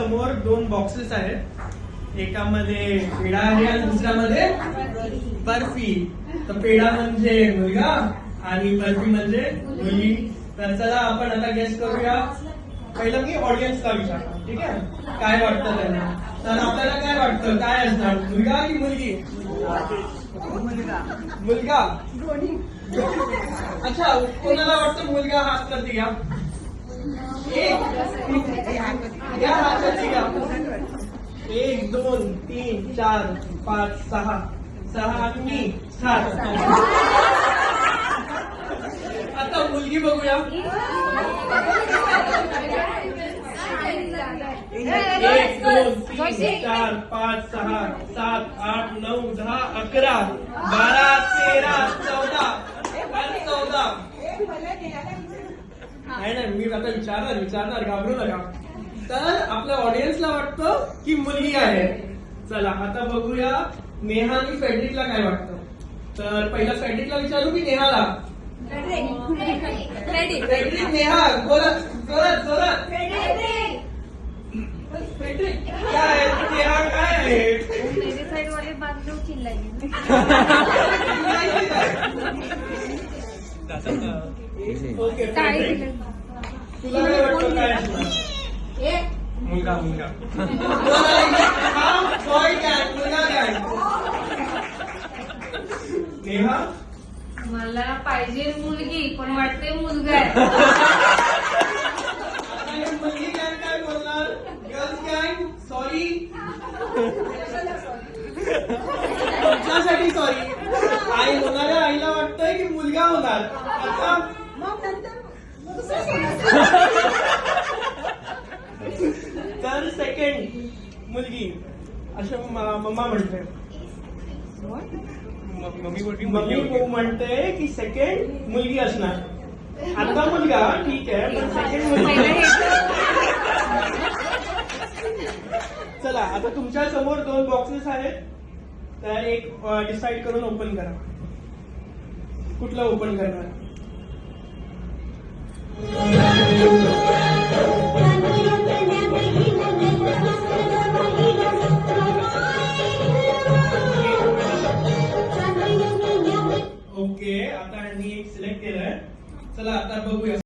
समोर दोन बॉक्सेस आहेत, एकामध्ये पेढा आहे आणि दुसऱ्यामध्ये बर्फी. तर पेढा म्हणजे मुलगा आणि बर्फी म्हणजे मुलगी. तर चला आपण आता गेस करूया. पहिलं मी ऑडियन्सला विचारतो, ठीक आहे, काय वाटतं त्यांना. तर आपल्याला काय वाटतं, काय असणार, मुलगा की मुलगी? मुलगा. अच्छा, कोणाला वाटतं मुलगा? हात वरती घ्या. या हात वरती घ्या. 1 2 3 4 5 6 आणि 7. आता मुलगी बघूया. 1 2 3 4 5 6 7 8 9 10 11 12 13 14. नाही, मी आता विचारणार, घाबरू नका. तर आपल्या ऑडियन्सला वाटतं की मुलगी आहे. चला आता बघूया नेहा आणि फेड्रिकला काय वाटतं. तर पहिला फेड्रिकला विचारू की नेहाला? फेड्रिक. नेहा जोरात. फेड्रिक काय आहे? नेहा काय आहे? मेरे साइड वाले बात लोग चिल्लाएंगे. ओके, तुला काय वाटतं, काय असणार? मुलगा. बॉय गँग, मुलगा गँग. नेहा? मला पाहिजे मुलगी, पण वाटते मुलगा आहे. आता मुलगी गँग काय बोलणार? गर्ल्स गँग सॉरी. तुमच्यासाठी सॉरी. आई होणाऱ्या आईला वाटतंय की मुलगा होणार. आता तर सेकंड मुलगी असं मम्मा म्हणते. मम्मी म्हणते की सेकंड मुलगी असणार. आता मुलगा ठीक आहे, पण सेकंड मुलगी. चला आता तुमच्या समोर 2 बॉक्सेस आहेत. तर एक डिसाइड करून ओपन करा. कुठलं ओपन करणार? ओके, आता यांनी एक सिलेक्ट केलंय. चला आता बघूया.